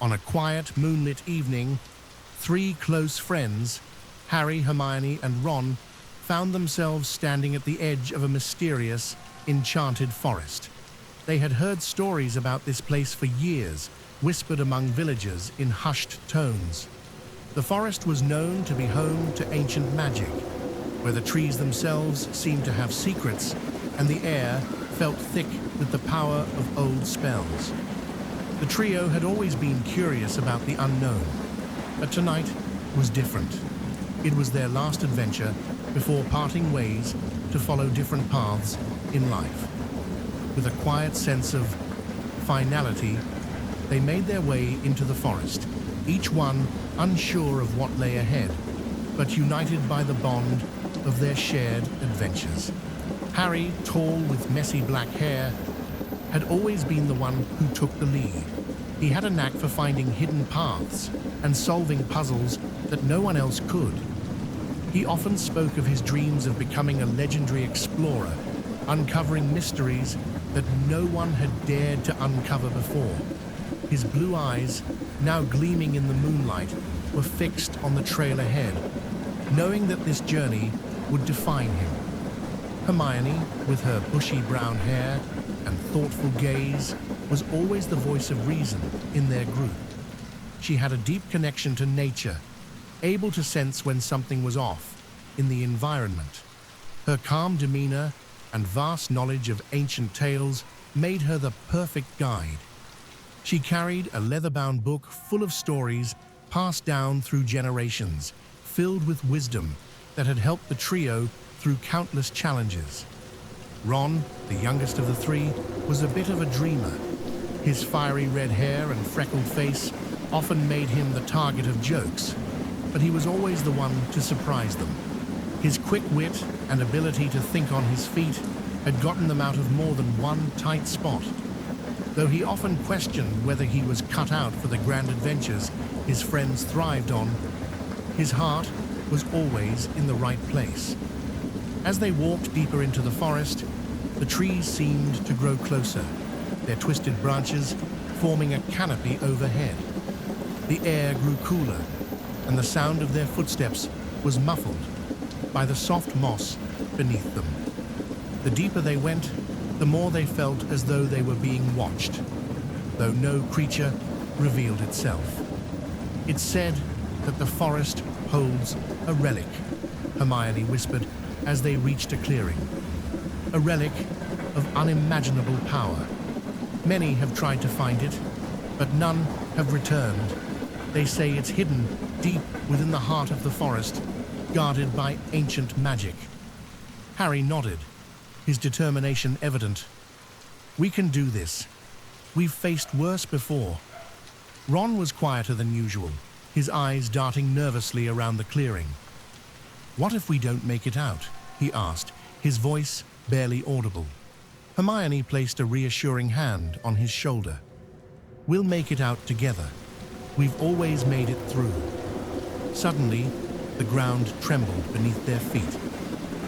On a quiet, moonlit evening, three close friends, Harry, Hermione, and Ron, found themselves standing at the edge of a mysterious, enchanted forest. They had heard stories about this place for years, whispered among villagers in hushed tones. The forest was known to be home to ancient magic, where the trees themselves seemed to have secrets, and the air felt thick with the power of old spells. The trio had always been curious about the unknown, but tonight was different. It was their last adventure before parting ways to follow different paths in life. With a quiet sense of finality, they made their way into the forest, each one unsure of what lay ahead, but united by the bond of their shared adventures. Harry, tall with messy black hair, had always been the one who took the lead. He had a knack for finding hidden paths and solving puzzles that no one else could. He often spoke of his dreams of becoming a legendary explorer, uncovering mysteries that no one had dared to uncover before. His blue eyes, now gleaming in the moonlight, were fixed on the trail ahead, knowing that this journey would define him. Hermione, with her bushy brown hair and thoughtful gaze, was always the voice of reason in their group. She had a deep connection to nature, able to sense when something was off in the environment. Her calm demeanor and vast knowledge of ancient tales made her the perfect guide. She carried a leather-bound book full of stories passed down through generations, filled with wisdom that had helped the trio through countless challenges. Ron, the youngest of the three, was a bit of a dreamer. His fiery red hair and freckled face often made him the target of jokes, but he was always the one to surprise them. His quick wit and ability to think on his feet had gotten them out of more than one tight spot. Though he often questioned whether he was cut out for the grand adventures his friends thrived on, his heart was always in the right place. As they walked deeper into the forest, the trees seemed to grow closer, their twisted branches forming a canopy overhead. The air grew cooler, and the sound of their footsteps was muffled by the soft moss beneath them. The deeper they went, the more they felt as though they were being watched, though no creature revealed itself. It's said that the forest holds a relic, Hermione whispered as they reached a clearing. A relic of unimaginable power. Many have tried to find it, but none have returned. They say it's hidden deep within the heart of the forest, guarded by ancient magic. Harry nodded, his determination evident. We can do this. We've faced worse before. Ron was quieter than usual, his eyes darting nervously around the clearing. What if we don't make it out? He asked, his voice barely audible. Hermione placed a reassuring hand on his shoulder. We'll make it out together. We've always made it through. Suddenly, the ground trembled beneath their feet,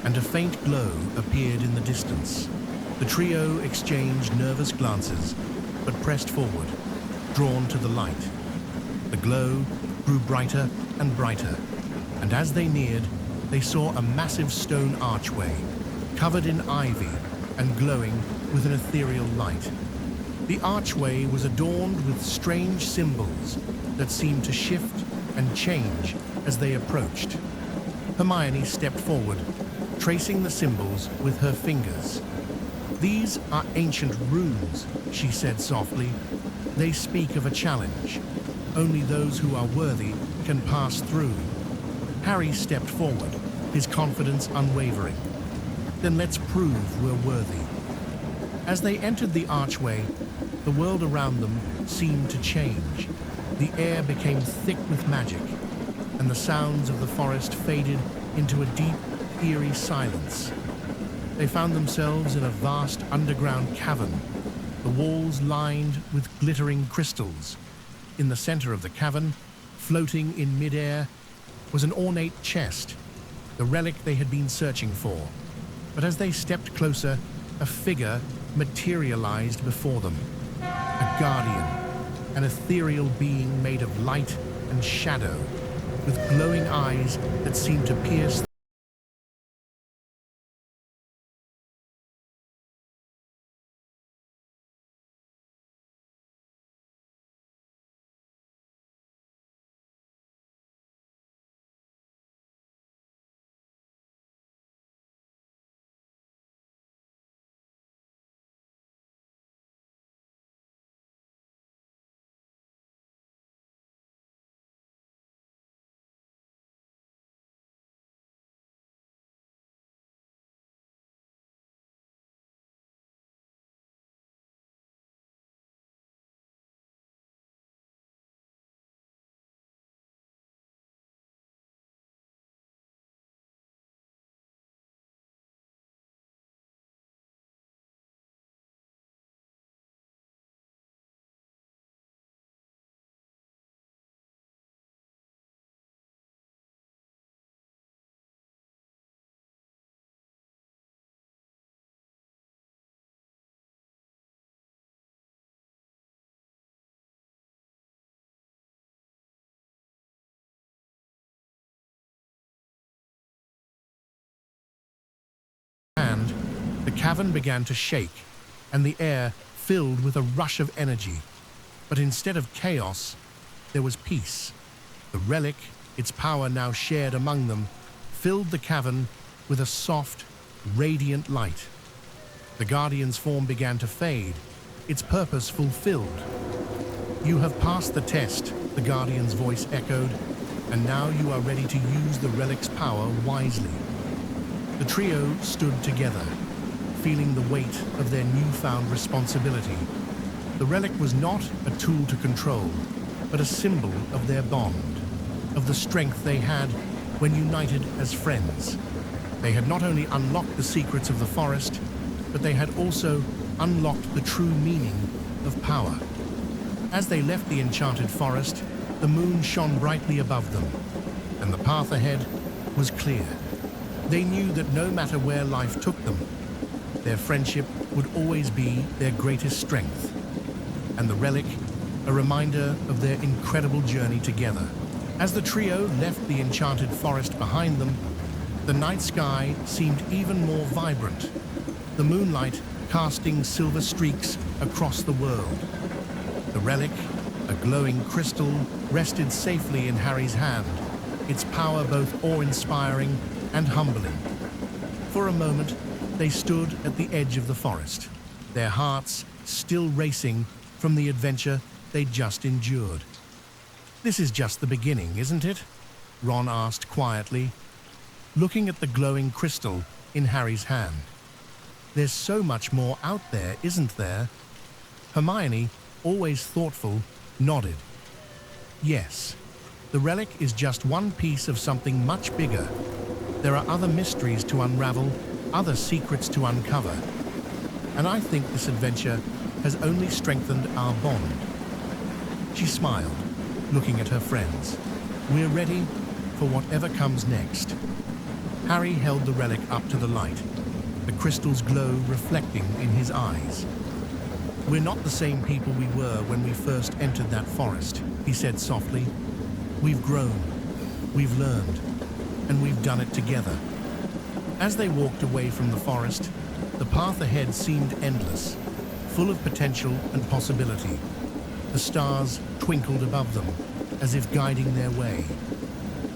and a faint glow appeared in the distance. The trio exchanged nervous glances, but pressed forward, drawn to the light. The glow grew brighter and brighter, and as they neared, they saw a massive stone archway, covered in ivy and glowing with an ethereal light. The archway was adorned with strange symbols that seemed to shift and change as they approached. Hermione stepped forward, tracing the symbols with her fingers. These are ancient runes, she said softly. They speak of a challenge. Only those who are worthy can pass through. Harry stepped forward, his confidence unwavering. Then let's prove we're worthy. As they entered the archway, the world around them seemed to change. The air became thick with magic, and the sounds of the forest faded into a deep, eerie silence. They found themselves in a vast underground cavern, the walls lined with glittering crystals. In the center of the cavern, floating in midair, was an ornate chest, the relic they had been searching for. But as they stepped closer, a figure materialized before them. A guardian, an ethereal being made of light and shadow, with glowing eyes that seemed to pierce hand. The cavern began to shake, and the air filled with a rush of energy. But instead of chaos, there was peace. The relic, its power now shared among them, filled the cavern with a soft, radiant light. The Guardian's form began to fade, its purpose fulfilled. "You have passed the test," the Guardian's voice echoed, "and now you are ready to use the relic's power wisely." The trio stood together, feeling the weight of their newfound responsibility. The relic was not a tool to control, but a symbol of their bond, of the strength they had when united as friends. They had not only unlocked the secrets of the forest, but they had also unlocked the true meaning of power. As they left the enchanted forest, the moon shone brightly above them, and the path ahead was clear. They knew that no matter where life took them, their friendship would always be their greatest strength, and the relic, a reminder of their incredible journey together. As the trio left the enchanted forest behind them, the night sky seemed even more vibrant, the moonlight casting silver streaks across the world. The relic, a glowing crystal, rested safely in Harry's hand, its power both awe-inspiring and humbling. For a moment, they stood at the edge of the forest, their hearts still racing from the adventure they'd just endured. "This is just the beginning, isn't it?" Ron asked quietly, looking at the glowing crystal in Harry's hand. "There's so much more out there, isn't there?" Hermione, always thoughtful, nodded. "Yes, the relic is just one piece of something much bigger. There are other mysteries to unravel, other secrets to uncover. And I think this adventure has only strengthened our bond." She smiled, looking at her friends. "We're ready for whatever comes next." Harry held the relic up to the light, the crystal's glow reflecting in his eyes. "We're not the same people we were when we first entered that forest," he said softly. "We've grown, we've learned, and we've done it together." As they walked away from the forest, the path ahead seemed endless, full of potential and possibility. The stars twinkled above them, as if guiding their way.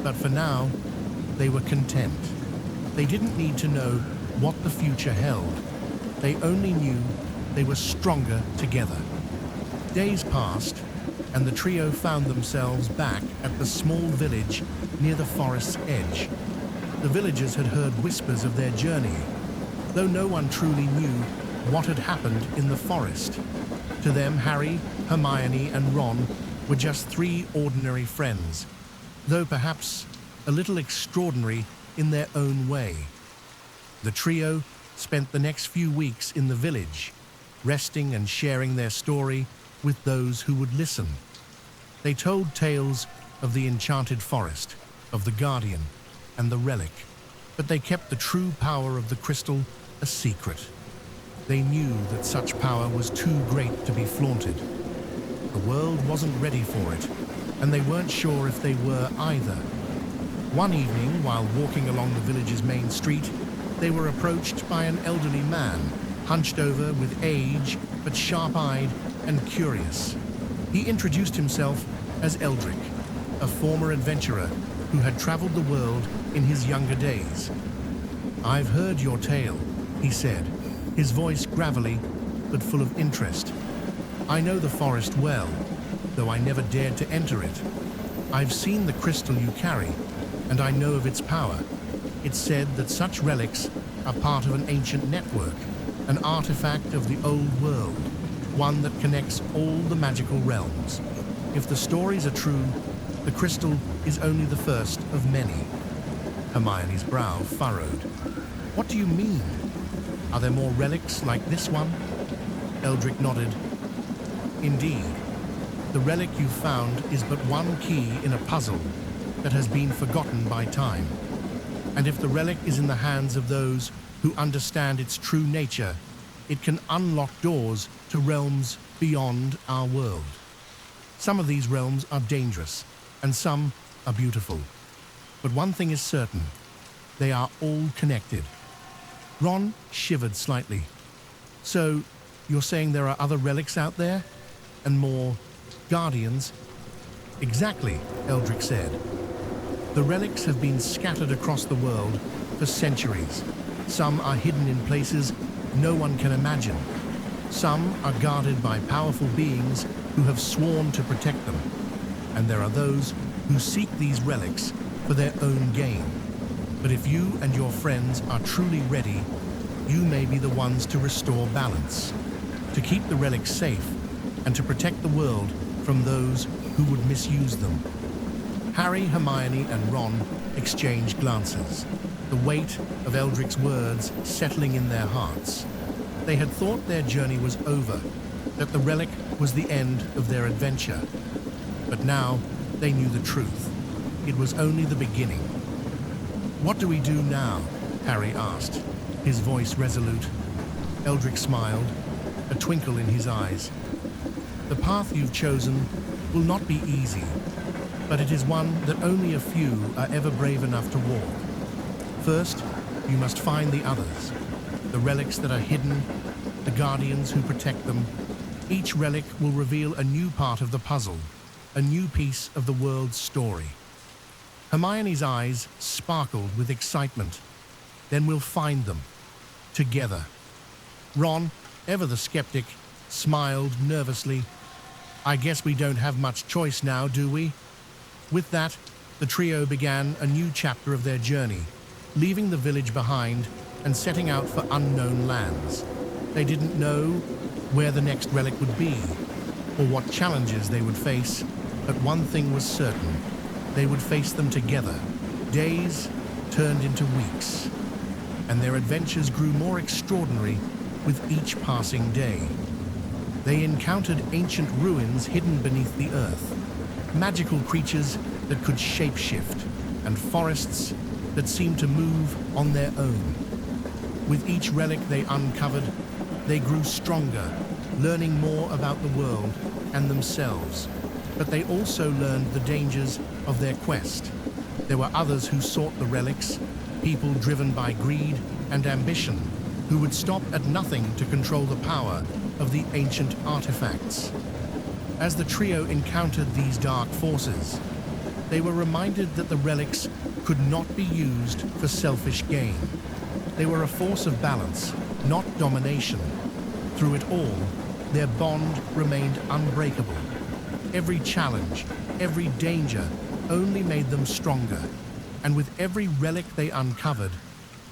But for now, they were content. They didn't need to know what the future held. They only knew they were stronger together. Days passed, and the trio found themselves back at the small village near the forest's edge. The villagers had heard whispers of their journey, though no one truly knew what had happened in the forest. To them, Harry, Hermione, and Ron were just three ordinary friends, though perhaps a little extraordinary in their own way. The trio spent the next few weeks in the village, resting and sharing their story with those who would listen. They told tales of the enchanted forest, of the Guardian, and the relic, but they kept the true power of the crystal a secret. They knew that such power was too great to be flaunted. The world wasn't ready for it, and they weren't sure if they were either. One evening, while walking along the village's main street, they were approached by an elderly man, hunched over with age, but sharp-eyed and curious. He introduced himself as Eldrick, a former adventurer who had traveled the world in his younger days. "I've heard your tale," he said, his voice gravelly but full of interest. "I know the forest well, though I never dared to enter it. I've seen the crystal you carry, and I know of its power. It's said that such relics are part of an ancient network, an artifact of the old world, one that connects all the magical realms. If the stories are true, the crystal is only the first of many." Hermione's brow furrowed. "What do you mean? Are there more relics like this one?" Eldrick nodded. "Indeed. The relic you found is but one key in a puzzle that has been forgotten by time. And if the relic is in the hands of those who understand its true nature, it can unlock doors to realms beyond our world. Some of these realms are dangerous, and some are beautiful. But one thing is certain, they are all connected." Ron shivered slightly. "So, you're saying there are other relics out there? And more guardians?" "Exactly," Eldrick said. "The relics have been scattered across the world for centuries. Some are hidden in places no one can imagine. Some are guarded by powerful beings who have sworn to protect them. And there are those who seek these relics for their own gain. But if you and your friends are truly ready, you may be the ones to restore balance, to keep the relics safe, and to protect the world from those who would misuse them." Harry, Hermione, and Ron exchanged glances, the weight of Eldrick's words settling in their hearts. They had thought their journey was over, that the relic was the end of their adventure. But now they knew the truth. It was only the beginning. "What do we do now?" Harry asked, his voice resolute. Eldrick smiled, a twinkle in his eyes. "The path you've chosen will not be easy, but it is one that only a few are ever brave enough to walk. First, you must find the others, the relics that are hidden, the guardians who protect them. Each relic will reveal a new part of the puzzle, a new piece of the world's story." Hermione's eyes sparkled with excitement. "Then we'll find them, together." Ron, ever the skeptic, smiled nervously. "I guess we don't have much choice now, do we?" With that, the trio began a new chapter of their journey, leaving the village behind and setting out for unknown lands. They didn't know where the next relic would be, or what challenges they would face, but one thing was certain. They would face them together. Days turned into weeks, and their adventures grew more extraordinary with each passing day. They encountered ancient ruins hidden beneath the earth, magical creatures that could shapeshift, and forests that seemed to move on their own. With each relic they uncovered, they grew stronger, learning more about the world and themselves. But they also learned the dangers of their quest. There were others who sought the relics, people driven by greed and ambition, who would stop at nothing to control the power of the ancient artifacts. As the trio encountered these dark forces, they were reminded that the relics could not be used for selfish gain. They were a force of balance, not domination. Through it all, their bond remained unbreakable. Every challenge, every danger only made them stronger, and with every relic they uncovered,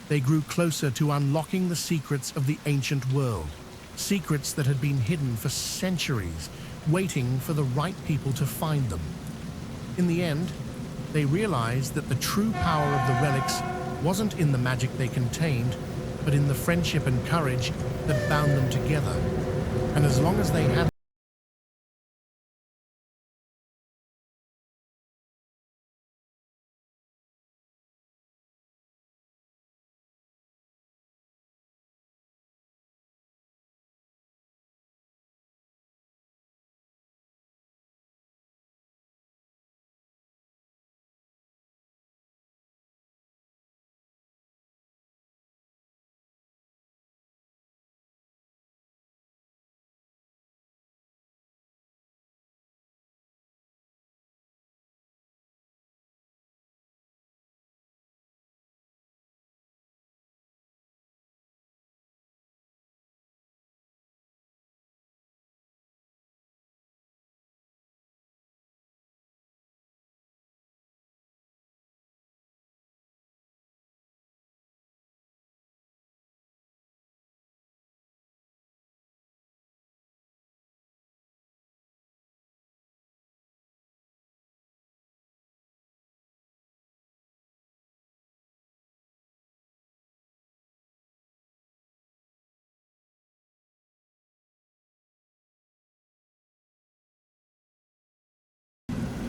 they grew closer to unlocking the secrets of the ancient world, secrets that had been hidden for centuries, waiting for the right people to find them. In the end, they realized that the true power of the relics wasn't in the magic they contained, but in the friendship and courage that bound them together. And as long as they had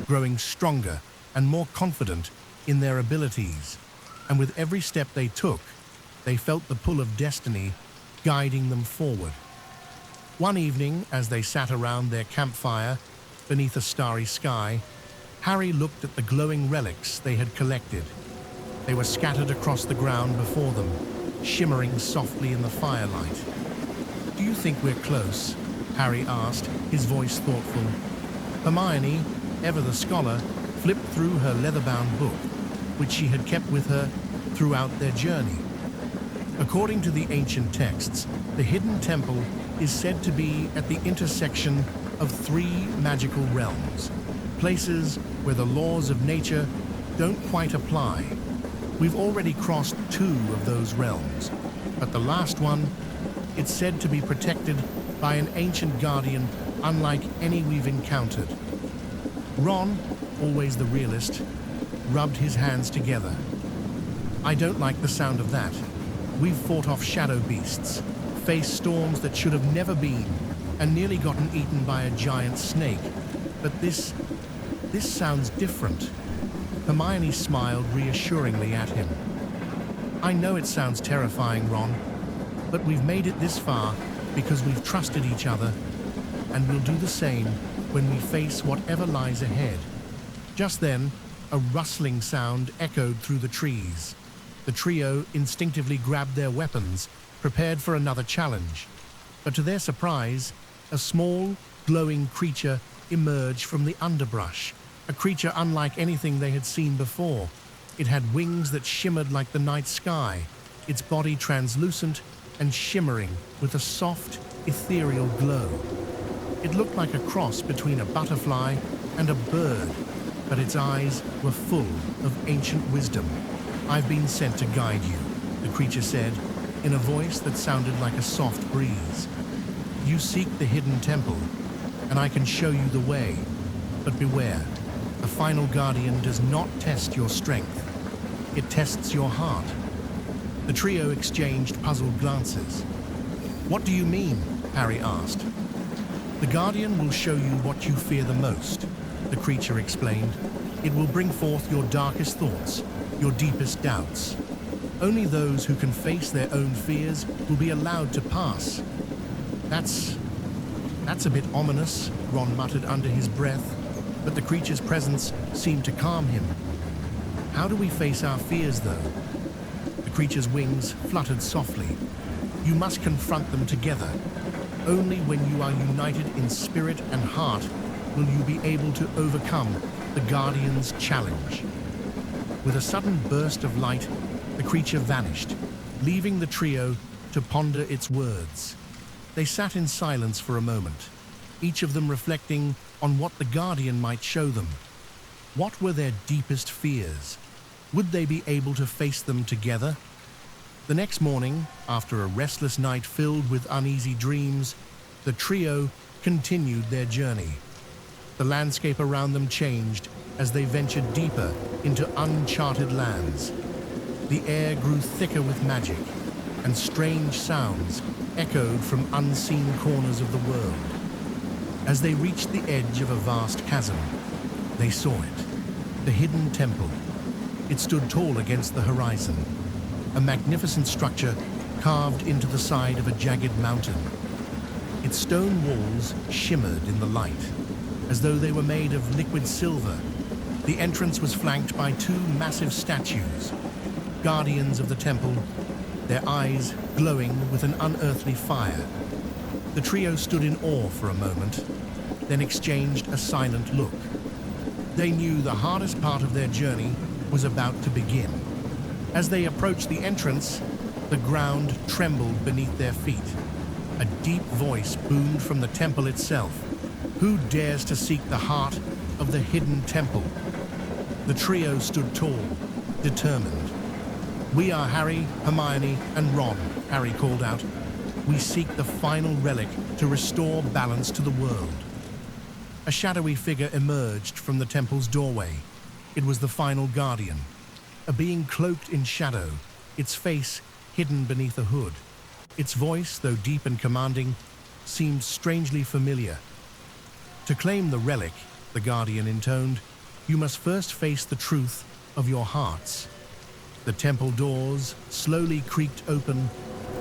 growing stronger and more confident in their abilities. And with every step they took, they felt the pull of destiny guiding them forward. One evening, as they sat around their campfire beneath a starry sky, Harry looked at the glowing relics they had collected. They were scattered across the ground before them, shimmering softly in the firelight. "Do you think we're close?" Harry asked, his voice thoughtful. Hermione, ever the scholar, flipped through her leather-bound book, which she had kept with her throughout their journey. According to the ancient texts, the Hidden Temple is said to be at the intersection of three magical realms, places where the laws of nature don't quite apply. We've already crossed two of those realms, but the last one, it's said to be protected by an ancient guardian unlike any we've encountered. Ron, always the realist, rubbed his hands together. "I don't like the sound of that. We've fought off shadow beasts, faced storms that should have never been, and nearly gotten eaten by a giant snake. But this sounds different." Hermione smiled reassuringly at him. "I know it sounds terrifying, Ron, but we've made it this far because we've trusted each other, and we'll do the same when we face whatever lies ahead." Just then, a rustling sound echoed through the trees. The trio instinctively grabbed their weapons, prepared for another challenge. But to their surprise, a small, glowing creature emerged from the underbrush, a creature unlike anything they had seen before. It had wings that shimmered like the night sky, its body translucent and shimmering with a soft, ethereal glow. It looked like a cross between a butterfly and a bird, but its eyes were full of ancient wisdom. "I've been sent to guide you," the creature said, in a voice that sounded like a soft breeze. "You seek the Hidden Temple, and I can show you the way. But beware, the final guardian does not test your strength. It tests your heart." The trio exchanged puzzled glances. "What do you mean?" Harry asked. "The guardian will show you what you fear the most," the creature explained. "It will bring forth your darkest thoughts, your deepest doubts. Only those who can face their own fears will be allowed to pass." That's a bit ominous," Ron muttered under his breath, but the creature's presence seemed to calm him. "How do we face our fears, though?" The creature's wings fluttered softly. "You must confront them together. Only when you are united in spirit and heart will you be able to overcome the Guardian's challenge." With a sudden burst of light, the creature vanished, leaving the trio to ponder its words. They sat in silence for a moment, each of them reflecting on what the Guardian might show them. What were their deepest fears? Would they be able to face them together? The next morning, after a restless night filled with uneasy dreams, the trio continued their journey. The landscape around them changed as they ventured deeper into uncharted lands. The air grew thicker with magic, and strange sounds echoed from unseen corners of the world. As they reached the edge of a vast chasm, they saw it, the Hidden Temple. It stood tall against the horizon, a magnificent structure carved into the side of a jagged mountain. Its stone walls shimmered in the light, as though they were made of liquid silver. The entrance was flanked by two massive statues, guardians of the temple, their eyes glowing with an unearthly fire. The trio stood in awe for a moment, then exchanged a silent look. They knew the hardest part of their journey was about to begin. As they approached the entrance, the ground trembled beneath their feet. A deep voice boomed from the temple itself. "Who dares to seek the heart of the Hidden Temple?" The trio stood tall, determined. "We are Harry, Hermione, and Ron," Harry called out. "We seek the final relic to restore balance to the world." A shadowy figure emerged from the temple's doorway. It was the final guardian, a being cloaked in shadow, its face hidden beneath a hood. Its voice, though deep and commanding, seemed strangely familiar. "To claim the relic," the guardian intoned, You must first face the truth of your hearts. The temple doors slowly creaked open,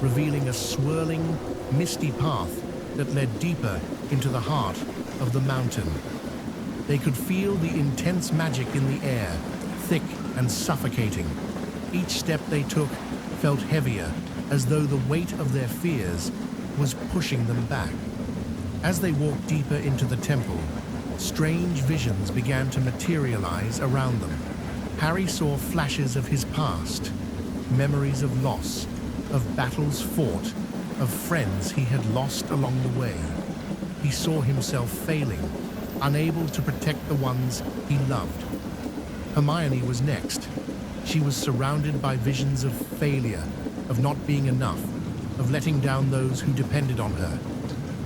revealing a swirling, misty path that led deeper into the heart of the mountain. They could feel the intense magic in the air, thick and suffocating. Each step they took felt heavier, as though the weight of their fears was pushing them back. As they walked deeper into the temple, strange visions began to materialize around them. Harry saw flashes of his past, memories of loss, of battles fought, of friends he had lost along the way. He saw himself failing, unable to protect the ones he loved. Hermione was next. She was surrounded by visions of failure, of not being enough, of letting down those who depended on her.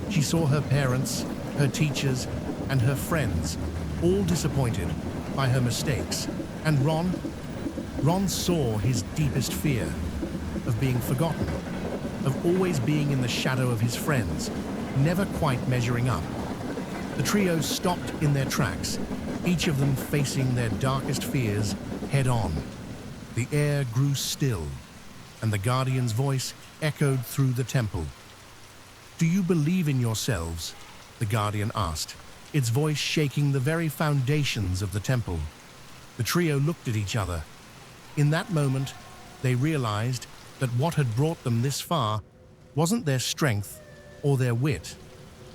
She saw her parents, her teachers, and her friends, all disappointed by her mistakes. And Ron saw his deepest fear, of being forgotten, of always being in the shadow of his friends, never quite measuring up. The trio stopped in their tracks, each of them facing their darkest fears head on. The air grew still, and the Guardian's voice echoed through the temple. "Do you believe in yourselves?" the Guardian asked, its voice shaking the very foundations of the temple. The trio looked at each other. In that moment, they realized that what had brought them this far wasn't their strength or their wit.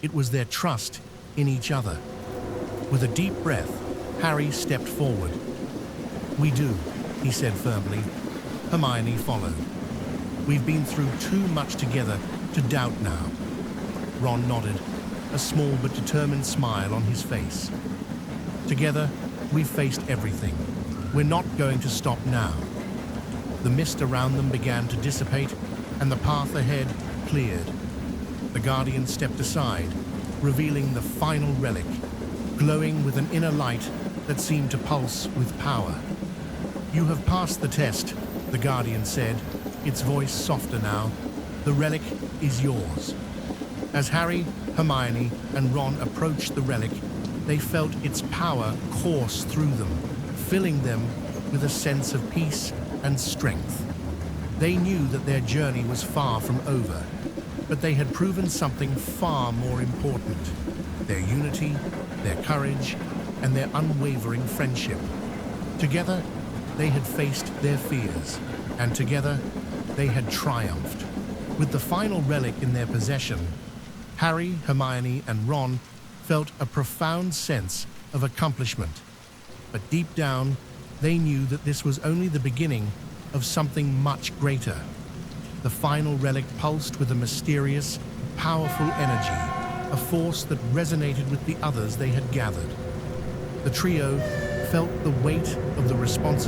It was their trust in each other. With a deep breath, Harry stepped forward. "We do," he said firmly. Hermione followed. "We've been through too much together to doubt now." Ron nodded, a small but determined smile on his face. "Together, we've faced everything. We're not going to stop now." The mist around them began to dissipate, and the path ahead cleared. The Guardian stepped aside, revealing the final relic, glowing with an inner light that seemed to pulse with power. "You have passed the test," the Guardian said, its voice softer now. "The relic is yours." As Harry, Hermione, and Ron approached the relic, they felt its power course through them, filling them with a sense of peace and strength. They knew that their journey was far from over, but they had proven something far more important: their unity, their courage, and their unwavering friendship. Together, they had faced their fears, and together, they had triumphed. With the final relic in their possession, Harry, Hermione, and Ron felt a profound sense of accomplishment. But deep down, they knew that this was only the beginning of something much greater. The final relic pulsed with a mysterious, powerful energy, a force that resonated with the others they had gathered. The trio felt the weight of the responsibility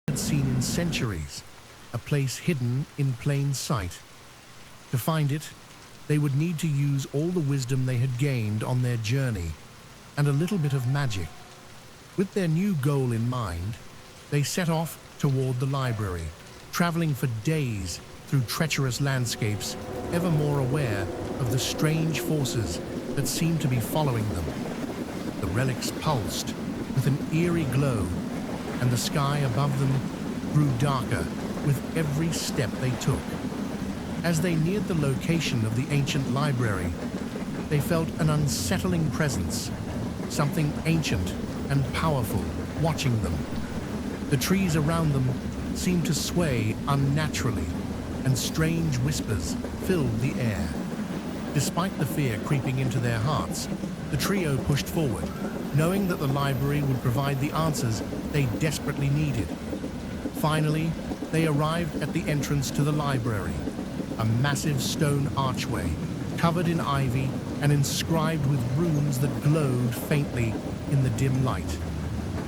had seen in centuries, a place hidden in plain sight. To find it, they would need to use all the wisdom they had gained on their journey, and a little bit of magic. With their new goal in mind, they set off toward the library, traveling for days through treacherous landscapes, ever more aware of the strange forces that seemed to be following them. relics pulsed with an eerie glow, and the sky above them grew darker with every step they took. As they neared the location of the ancient library, they felt an unsettling presence, something ancient and powerful watching them. The trees around them seemed to sway unnaturally, and strange whispers filled the air. Despite the fear creeping into their hearts, the trio pushed forward, knowing that the library would provide the answers they desperately needed. Finally, they arrived at the entrance to the library, a massive stone archway covered in ivy and inscribed with runes that glowed faintly in the dim light.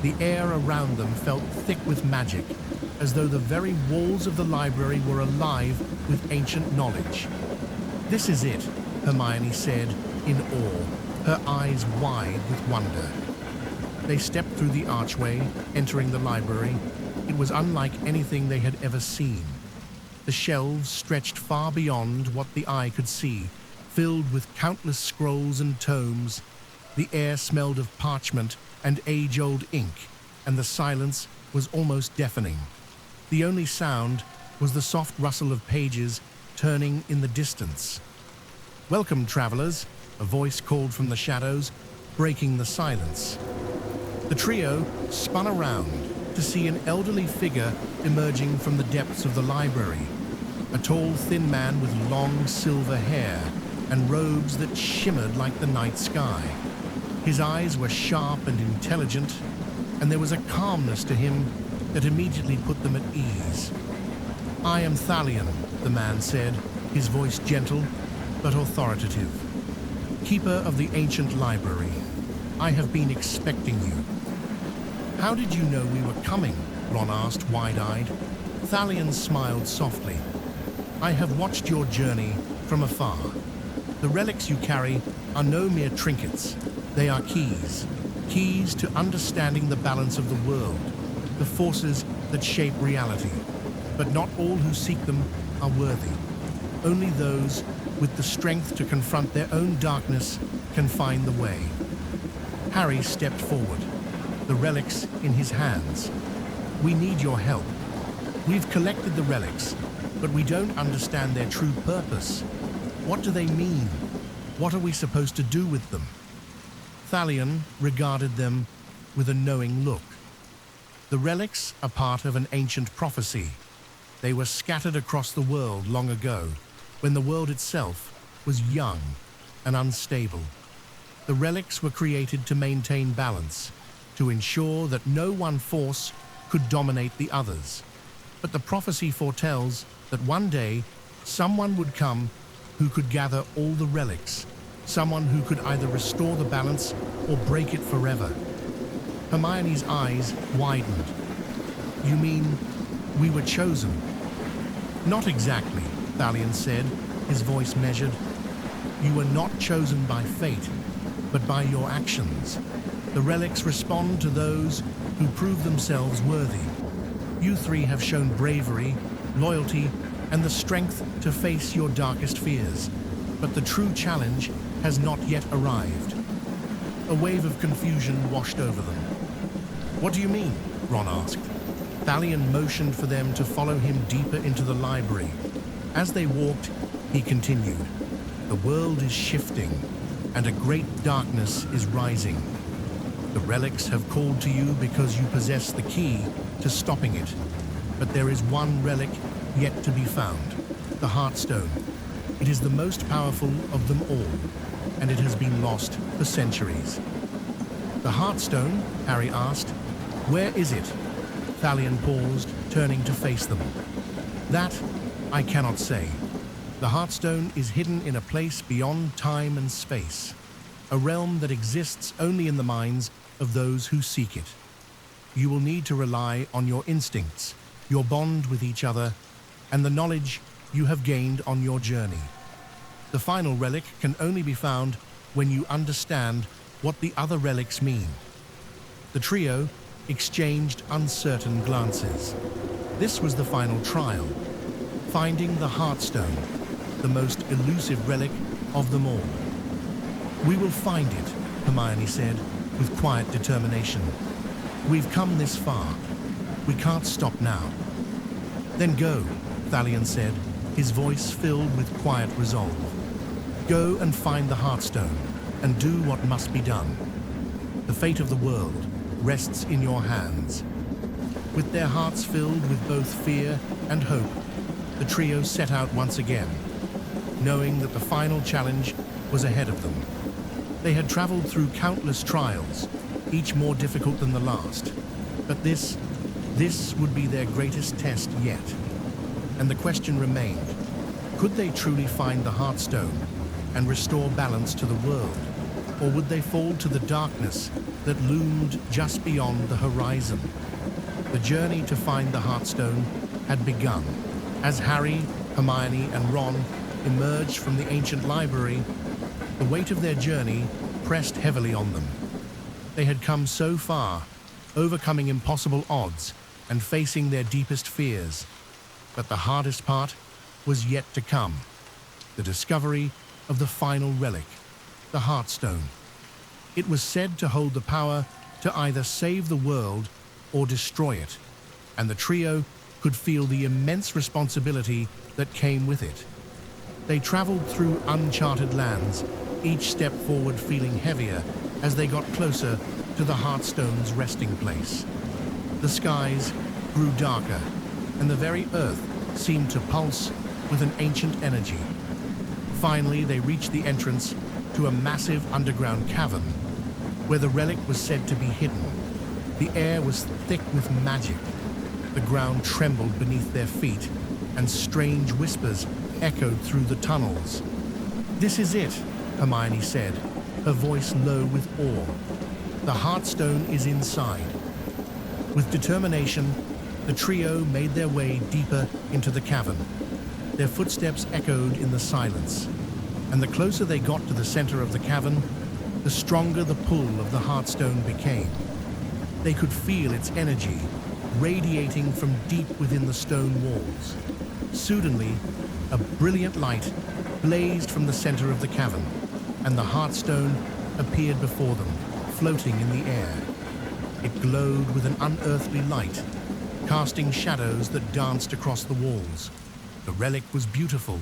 The air around them felt thick with magic, as though the very walls of the library were alive with ancient knowledge. "This is it," Hermione said in awe, her eyes wide with wonder. They stepped through the archway, entering the library. It was unlike anything they had ever seen. The shelves stretched far beyond what the eye could see, filled with countless scrolls and tomes. The air smelled of parchment and age-old ink, and the silence was almost deafening. The only sound was the soft rustle of pages turning in the distance. "Welcome, travelers," a voice called from the shadows, breaking the silence. The trio spun around to see an elderly figure emerging from the depths of the library, a tall, thin man with long silver hair and robes that shimmered like the night sky. His eyes were sharp and intelligent, and there was a calmness to him that immediately put them at ease. "I am Thalion," the man said, his voice gentle but authoritative. "Keeper of the ancient library. I have been expecting you." "How did you know we were coming?" Ron asked, wide-eyed. Thalion smiled softly. "I have watched your journey from afar. The relics you carry are no mere trinkets. They are keys to understanding the balance of the world, the forces that shape reality. But not all who seek them are worthy. Only those with the strength to confront their own darkness can find the way." Harry stepped forward, the relics in his hands. "We need your help. We've collected the relics, but we don't understand their true purpose. What do they mean? What are we supposed to do with them?" Thalion regarded them with a knowing look. "The relics are part of an ancient prophecy. They were scattered across the world long ago, when the world itself was young and unstable. The relics were created to maintain balance, to ensure that no one force could dominate the others. But the prophecy foretells that one day someone would come who could gather all the relics, someone who could either restore the balance or break it forever." Hermione's eyes widened. "You mean we were chosen?" "Not exactly," Thalion said, his voice measured. "You were not chosen by fate, but by your actions. The relics respond to those who prove themselves worthy. You three have shown bravery, loyalty, and the strength to face your darkest fears. But the true challenge has not yet arrived." A wave of confusion washed over them. "What do you mean?" Ron asked. Thalion motioned for them to follow him deeper into the library. As they walked, he continued, "The world is shifting, and a great darkness is rising. The relics have called to you because you possess the key to stopping it. But there is one relic yet to be found, the Heartstone. It is the most powerful of them all, and it has been lost for centuries." "The Heartstone?" Harry asked. "Where is it?" Thalion paused, turning to face them. "That I cannot say. The Heartstone is hidden in a place beyond time and space, a realm that exists only in the minds of those who seek it. You will need to rely on your instincts, your bond with each other, and the knowledge you have gained on your journey. The final relic can only be found when you understand what the other relics mean." The trio exchanged uncertain glances. This was the final trial, finding the Heartstone, the most elusive relic of them all. "We will find it," Hermione said, with quiet determination. "We've come this far. We can't stop now." "Then go," Thalion said, his voice filled with quiet resolve. "Go and find the Heartstone, and do what must be done. The fate of the world rests in your hands." With their hearts filled with both fear and hope, the trio set out once again, knowing that the final challenge was ahead of them. They had traveled through countless trials, each more difficult than the last, but this would be their greatest test yet. And the question remained, could they truly find the Heartstone and restore balance to the world, or would they fall to the darkness that loomed just beyond the horizon? The journey to find the Heartstone had begun. As Harry, Hermione, and Ron emerged from the ancient library, the weight of their journey pressed heavily on them. They had come so far, overcoming impossible odds and facing their deepest fears. But the hardest part was yet to come: the discovery of the final relic, the Heartstone. It was said to hold the power to either save the world or destroy it, and the trio could feel the immense responsibility that came with it. They traveled through uncharted lands, each step forward feeling heavier as they got closer to the Heartstone's resting place. The skies grew darker, and the very earth seemed to pulse with an ancient energy. Finally, they reached the entrance to a massive underground cavern, where the relic was said to be hidden. The air was thick with magic. The ground trembled beneath their feet, and strange whispers echoed through the tunnels. "This is it," Hermione said, her voice low with awe. "The Heartstone is inside." With determination, the trio made their way deeper into the cavern. Their footsteps echoed in the silence, and the closer they got to the center of the cavern, the stronger the pull of the Heartstone became. They could feel its energy radiating from deep within the stone walls. Suddenly, a brilliant light blazed from the center of the cavern, and the Heartstone appeared before them, floating in the air. It glowed with an unearthly light, casting shadows that danced across the walls. The relic was beautiful,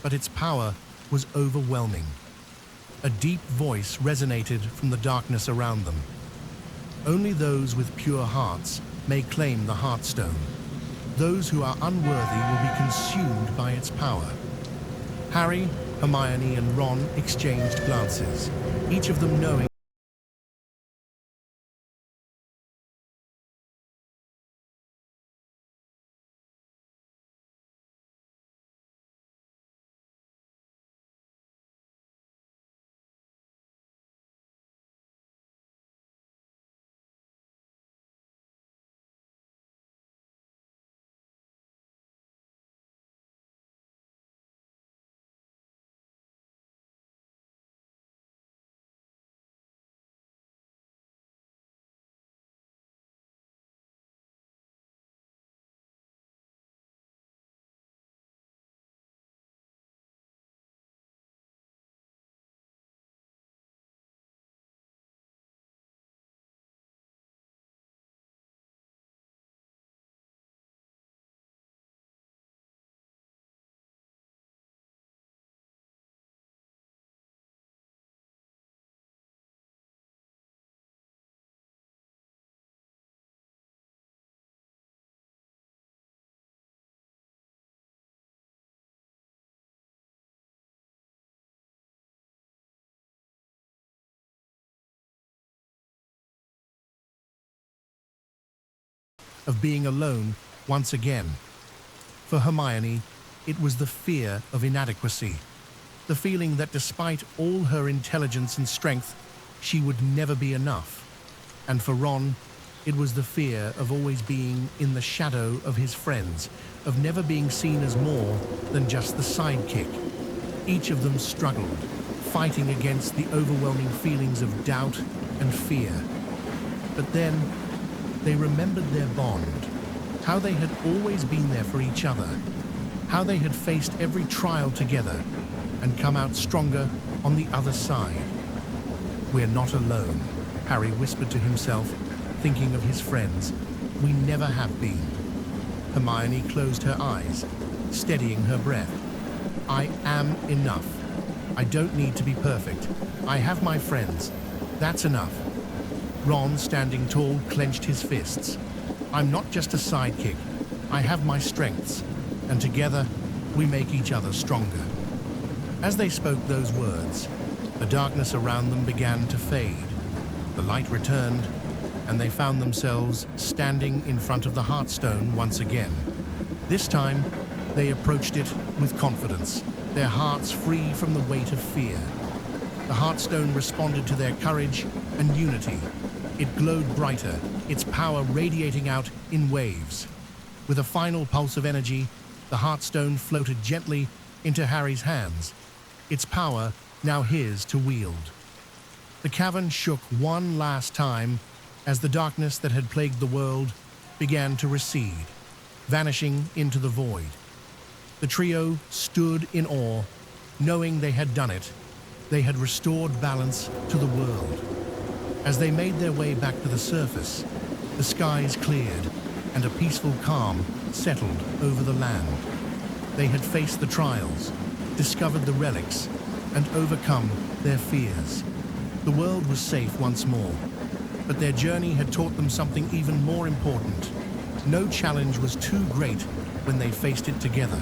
but its power was overwhelming. A deep voice resonated from the darkness around them. "Only those with pure hearts may claim the Heartstone. Those who are unworthy will be consumed by its power." Harry, Hermione, and Ron exchanged glances, each of them knowing of being alone once again. For Hermione, it was the fear of inadequacy, the feeling that despite all her intelligence and strength, she would never be enough. And for Ron, it was the fear of always being in the shadow of his friends, of never being seen as more than just the sidekick. Each of them struggled, fighting against the overwhelming feelings of doubt and fear. But then, they remembered their bond, how they had always been there for each other, how they had faced every trial together and come out stronger on the other side. "We're not alone," Harry whispered to himself, thinking of his friends. We never have been. Hermione closed her eyes, steadying her breath. I am enough. I don't need to be perfect. I have my friends. That's enough. Ron, standing tall, clenched his fists. I'm not just a sidekick. I have my strengths, and together we make each other stronger. As they spoke those words, the darkness around them began to fade. The light returned, and they found themselves standing in front of the Heartstone once again. This time, they approached it with confidence, their hearts free from the weight of fear. The Heartstone responded to their courage and unity. It glowed brighter, its power radiating out in waves. With a final pulse of energy, the Heartstone floated gently into Harry's hands, its power now his to wield. The cavern shook one last time as the darkness that had plagued the world began to recede, vanishing into the void. The trio stood in awe, knowing they had done it. They had restored balance to the world. As they made their way back to the surface, the skies cleared and a peaceful calm settled over the land. They had faced the trials, discovered the relics, and overcome their fears. The world was safe once more, but their journey had taught them something even more important. No challenge was too great when they faced it together.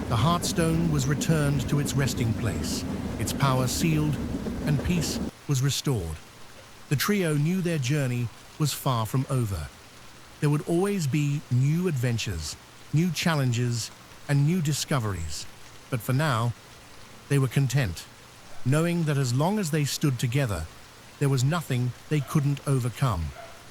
The Heartstone was returned to its resting place, its power sealed, and peace was restored. The trio knew their journey was far from over. There would always be new adventures, new challenges, and new discoveries. But for now, they were content, knowing that as long as they stood together, there was nothing they couldn't overcome.